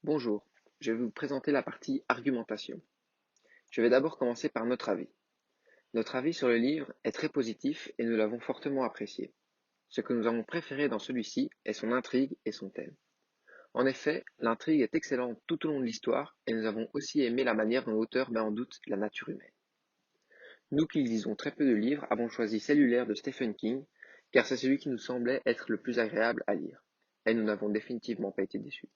Bonjour, je vais vous présenter la partie argumentation. Je vais d'abord commencer par notre avis. Notre avis sur le livre est très positif et nous l'avons fortement apprécié. Ce que nous avons préféré dans celui-ci est son intrigue et son thème. En effet, l'intrigue est excellente tout au long de l'histoire et nous avons aussi aimé la manière dont l'auteur met en doute la nature humaine. Nous qui lisons très peu de livres avons choisi Cellulaire de Stephen King car c'est celui qui nous semblait être le plus agréable à lire. Et nous n'avons définitivement pas été déçus.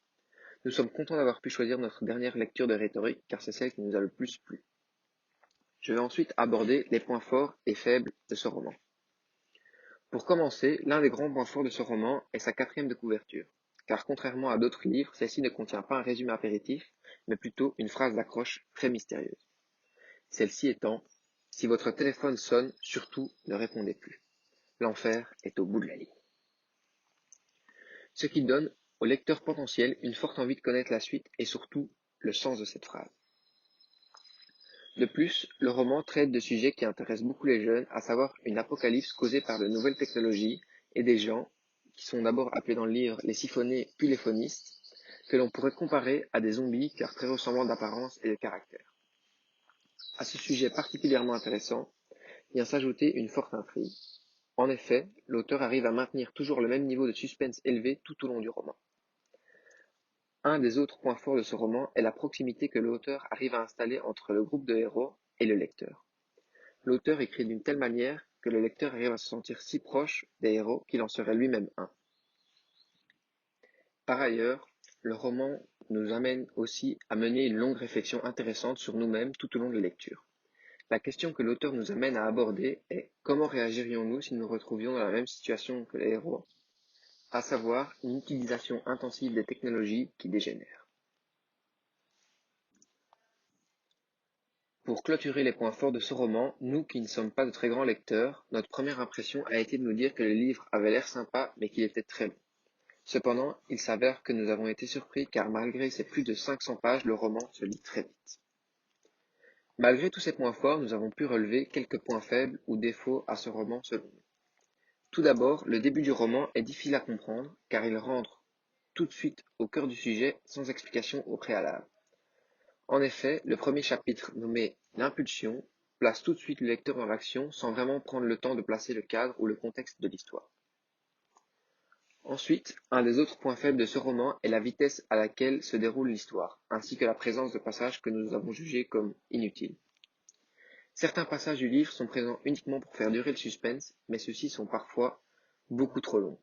Nous sommes contents d'avoir pu choisir notre dernière lecture de rhétorique car c'est celle qui nous a le plus plu. Je vais ensuite aborder les points forts et faibles de ce roman. Pour commencer, l'un des grands points forts de ce roman est sa quatrième de couverture, car contrairement à d'autres livres, celle-ci ne contient pas un résumé apéritif, mais plutôt une phrase d'accroche très mystérieuse. Celle-ci étant « Si votre téléphone sonne, surtout ne répondez plus. L'enfer est au bout de la ligne. » Ce qui donne au lecteur potentiel une forte envie de connaître la suite et surtout le sens de cette phrase. De plus, le roman traite de sujets qui intéressent beaucoup les jeunes, à savoir une apocalypse causée par de nouvelles technologies et des gens, qui sont d'abord appelés dans le livre les siphonnés puis les phonistes, que l'on pourrait comparer à des zombies car très ressemblants d'apparence et de caractère. À ce sujet particulièrement intéressant vient s'ajouter une forte intrigue. En effet, l'auteur arrive à maintenir toujours le même niveau de suspense élevé tout au long du roman. Un des autres points forts de ce roman est la proximité que l'auteur arrive à installer entre le groupe de héros et le lecteur. L'auteur écrit d'une telle manière que le lecteur arrive à se sentir si proche des héros qu'il en serait lui-même un. Par ailleurs, le roman nous amène aussi à mener une longue réflexion intéressante sur nous-mêmes tout au long de la lecture. La question que l'auteur nous amène à aborder est comment réagirions-nous si nous nous retrouvions dans la même situation que les héros, à savoir une utilisation intensive des technologies qui dégénèrent. Pour clôturer les points forts de ce roman, nous qui ne sommes pas de très grands lecteurs, notre première impression a été de nous dire que le livre avait l'air sympa mais qu'il était très long. Cependant, il s'avère que nous avons été surpris car malgré ses plus de 500 pages, le roman se lit très vite. Malgré tous ces points forts, nous avons pu relever quelques points faibles ou défauts à ce roman selon nous. Tout d'abord, le début du roman est difficile à comprendre car il rentre tout de suite au cœur du sujet sans explication au préalable. En effet, le premier chapitre, nommé L'impulsion, place tout de suite le lecteur dans l'action sans vraiment prendre le temps de placer le cadre ou le contexte de l'histoire. Ensuite, un des autres points faibles de ce roman est la vitesse à laquelle se déroule l'histoire, ainsi que la présence de passages que nous avons jugés comme inutiles. Certains passages du livre sont présents uniquement pour faire durer le suspense, mais ceux-ci sont parfois beaucoup trop longs.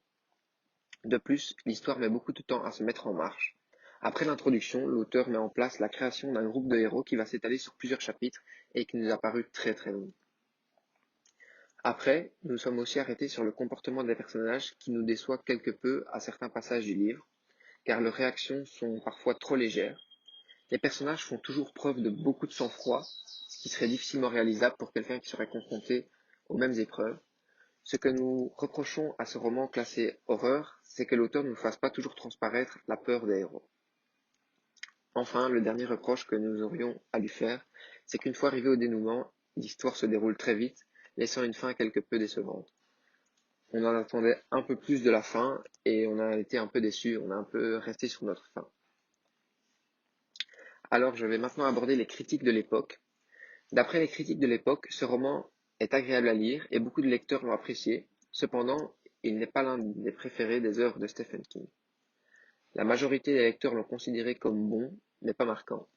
De plus, l'histoire met beaucoup de temps à se mettre en marche. Après l'introduction, l'auteur met en place la création d'un groupe de héros qui va s'étaler sur plusieurs chapitres et qui nous a paru très très long. Après, nous nous sommes aussi arrêtés sur le comportement des personnages qui nous déçoit quelque peu à certains passages du livre, car leurs réactions sont parfois trop légères. Les personnages font toujours preuve de beaucoup de sang-froid, ce qui serait difficilement réalisable pour quelqu'un qui serait confronté aux mêmes épreuves. Ce que nous reprochons à ce roman classé horreur, c'est que l'auteur ne nous fasse pas toujours transparaître la peur des héros. Enfin, le dernier reproche que nous aurions à lui faire, c'est qu'une fois arrivé au dénouement, l'histoire se déroule très vite, laissant une fin quelque peu décevante. On en attendait un peu plus de la fin et on a été un peu déçus, on a un peu resté sur notre fin. Alors je vais maintenant aborder les critiques de l'époque. D'après les critiques de l'époque, ce roman est agréable à lire et beaucoup de lecteurs l'ont apprécié. Cependant, il n'est pas l'un des préférés des œuvres de Stephen King. La majorité des lecteurs l'ont considéré comme bon, mais pas marquant.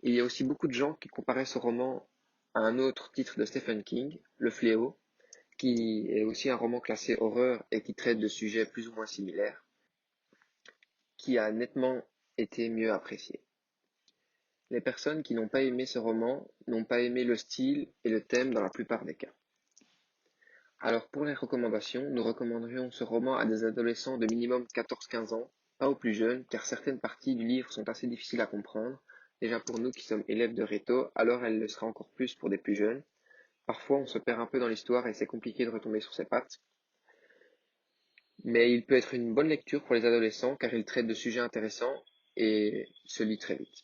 Il y a aussi beaucoup de gens qui comparaient ce roman à un autre titre de Stephen King, Le Fléau, qui est aussi un roman classé horreur et qui traite de sujets plus ou moins similaires, qui a nettement été mieux apprécié. Les personnes qui n'ont pas aimé ce roman n'ont pas aimé le style et le thème dans la plupart des cas. Alors pour les recommandations, nous recommanderions ce roman à des adolescents de minimum 14-15 ans, pas aux plus jeunes, car certaines parties du livre sont assez difficiles à comprendre. Déjà pour nous qui sommes élèves de Réto, alors elle le sera encore plus pour des plus jeunes. Parfois on se perd un peu dans l'histoire et c'est compliqué de retomber sur ses pattes. Mais il peut être une bonne lecture pour les adolescents car il traite de sujets intéressants et se lit très vite.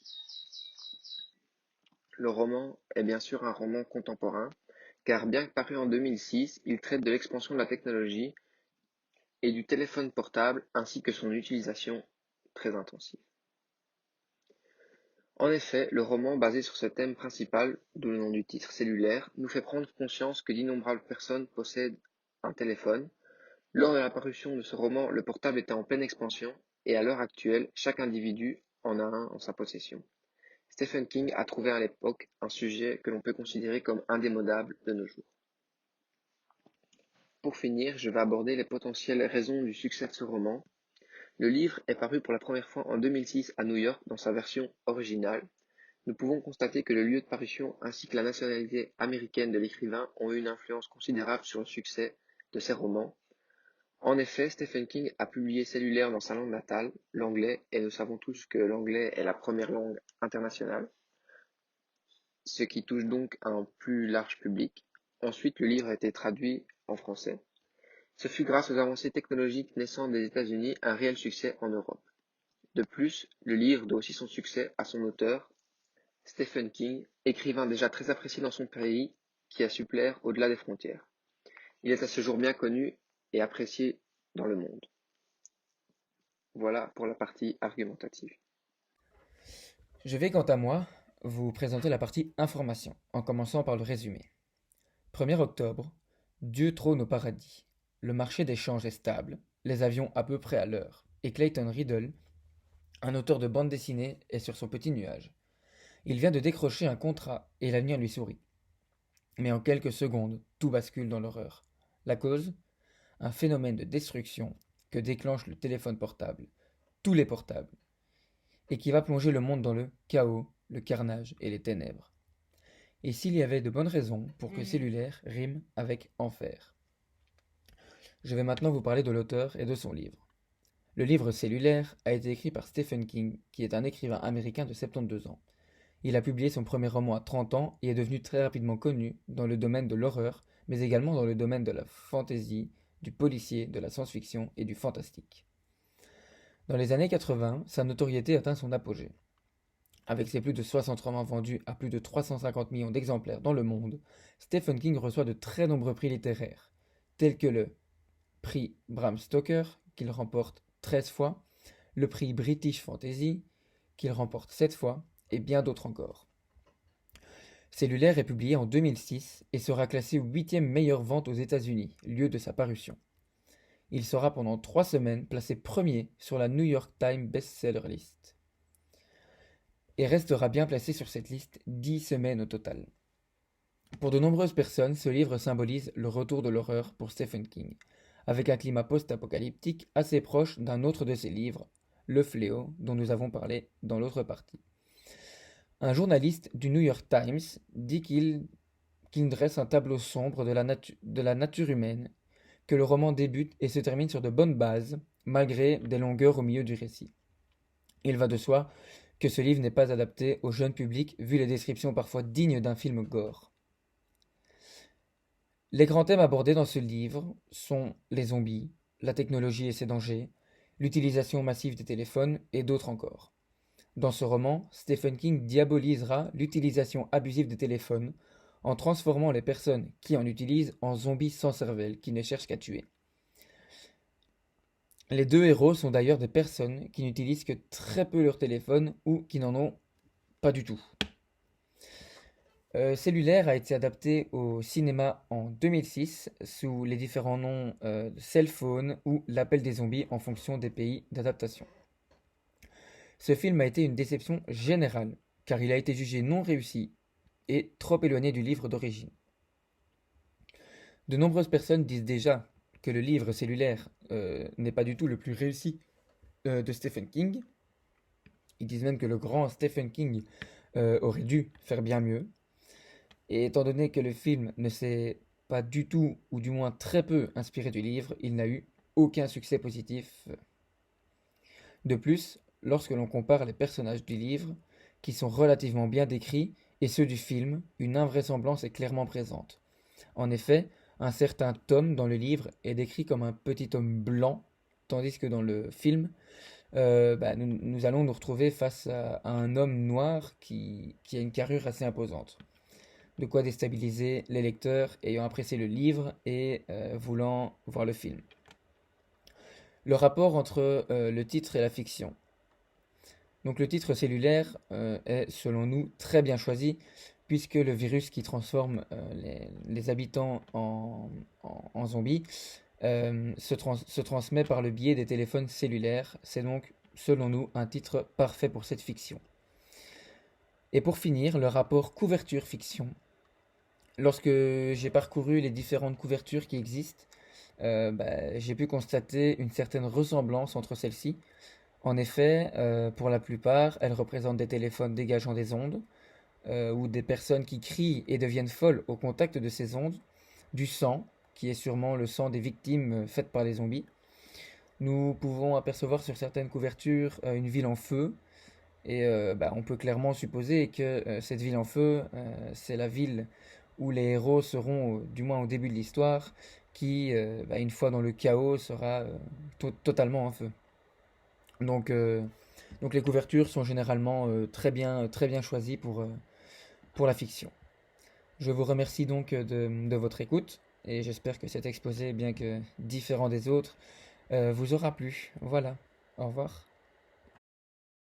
Le roman est bien sûr un roman contemporain, car bien que paru en 2006, il traite de l'expansion de la technologie et du téléphone portable ainsi que son utilisation très intensive. En effet, le roman, basé sur ce thème principal, d'où le nom du titre Cellulaire, nous fait prendre conscience que d'innombrables personnes possèdent un téléphone. Lors de la parution de ce roman, le portable était en pleine expansion, et à l'heure actuelle, chaque individu en a un en sa possession. Stephen King a trouvé à l'époque un sujet que l'on peut considérer comme indémodable de nos jours. Pour finir, je vais aborder les potentielles raisons du succès de ce roman. Le livre est paru pour la première fois en 2006 à New York dans sa version originale. Nous pouvons constater que le lieu de parution ainsi que la nationalité américaine de l'écrivain ont eu une influence considérable sur le succès de ses romans. En effet, Stephen King a publié Cellulaire dans sa langue natale, l'anglais, et nous savons tous que l'anglais est la première langue internationale, ce qui touche donc un plus large public. Ensuite, le livre a été traduit en français. Ce fut grâce aux avancées technologiques naissantes des États-Unis un réel succès en Europe. De plus, le livre doit aussi son succès à son auteur, Stephen King, écrivain déjà très apprécié dans son pays, qui a su plaire au-delà des frontières. Il est à ce jour bien connu et apprécié dans le monde. Voilà pour la partie argumentative. Je vais quant à moi vous présenter la partie information, en commençant par le résumé. 1er octobre, Dieu trône au paradis. Le marché des changes est stable, les avions à peu près à l'heure, et Clayton Riddle, un auteur de bande dessinée, est sur son petit nuage. Il vient de décrocher un contrat et l'avenir lui sourit. Mais en quelques secondes, tout bascule dans l'horreur. La cause? Un phénomène de destruction que déclenche le téléphone portable, tous les portables, et qui va plonger le monde dans le chaos, le carnage et les ténèbres. Et s'il y avait de bonnes raisons pour que cellulaire rime avec enfer. Je vais maintenant vous parler de l'auteur et de son livre. Le livre Cellulaire a été écrit par Stephen King, qui est un écrivain américain de 72 ans. Il a publié son premier roman à 30 ans et est devenu très rapidement connu dans le domaine de l'horreur, mais également dans le domaine de la fantasy, du policier, de la science-fiction et du fantastique. Dans les années 80, sa notoriété atteint son apogée. Avec ses plus de 60 romans vendus à plus de 350 millions d'exemplaires dans le monde, Stephen King reçoit de très nombreux prix littéraires, tels que le prix Bram Stoker, qu'il remporte 13 fois, le prix British Fantasy, qu'il remporte 7 fois, et bien d'autres encore. Cellulaire est publié en 2006 et sera classé 8e meilleure vente aux États-Unis, lieu de sa parution. Il sera pendant 3 semaines placé premier sur la New York Times Bestseller List et restera bien placé sur cette liste 10 semaines au total. Pour de nombreuses personnes, ce livre symbolise le retour de l'horreur pour Stephen King, avec un climat post-apocalyptique assez proche d'un autre de ses livres, Le Fléau, dont nous avons parlé dans l'autre partie. Un journaliste du New York Times dit qu'il dresse un tableau sombre de la nature humaine, que le roman débute et se termine sur de bonnes bases, malgré des longueurs au milieu du récit. Il va de soi que ce livre n'est pas adapté au jeune public, vu les descriptions parfois dignes d'un film gore. Les grands thèmes abordés dans ce livre sont les zombies, la technologie et ses dangers, l'utilisation massive des téléphones et d'autres encore. Dans ce roman, Stephen King diabolisera l'utilisation abusive des téléphones en transformant les personnes qui en utilisent en zombies sans cervelle qui ne cherchent qu'à tuer. Les deux héros sont d'ailleurs des personnes qui n'utilisent que très peu leur téléphone ou qui n'en ont pas du tout. Cellulaire a été adapté au cinéma en 2006 sous les différents noms Cell Phone ou L'appel des zombies en fonction des pays d'adaptation. Ce film a été une déception générale car il a été jugé non réussi et trop éloigné du livre d'origine. De nombreuses personnes disent déjà que le livre Cellulaire n'est pas du tout le plus réussi de Stephen King. Ils disent même que le grand Stephen King aurait dû faire bien mieux. Et étant donné que le film ne s'est pas du tout, ou du moins très peu, inspiré du livre, il n'a eu aucun succès positif. De plus, lorsque l'on compare les personnages du livre, qui sont relativement bien décrits, et ceux du film, une invraisemblance est clairement présente. En effet, un certain Tom dans le livre est décrit comme un petit homme blanc, tandis que dans le film, nous allons nous retrouver face à un homme noir qui a une carrure assez imposante. De quoi déstabiliser les lecteurs ayant apprécié le livre et voulant voir le film. Le rapport entre le titre et la fiction. Donc le titre cellulaire est selon nous très bien choisi puisque le virus qui transforme les habitants en zombies se transmet par le biais des téléphones cellulaires. C'est donc selon nous un titre parfait pour cette fiction. Et pour finir, le rapport couverture-fiction. Lorsque j'ai parcouru les différentes couvertures qui existent, j'ai pu constater une certaine ressemblance entre celles-ci. En effet, pour la plupart, elles représentent des téléphones dégageant des ondes, ou des personnes qui crient et deviennent folles au contact de ces ondes, du sang, qui est sûrement le sang des victimes faites par les zombies. Nous pouvons apercevoir sur certaines couvertures une ville en feu, et on peut clairement supposer que cette ville en feu, c'est la ville où les héros seront, du moins au début de l'histoire, qui, une fois dans le chaos, sera totalement en feu. Donc, euh, donc les couvertures sont généralement très bien choisies pour la fiction. Je vous remercie donc de votre écoute et j'espère que cet exposé, bien que différent des autres, vous aura plu. Voilà, au revoir.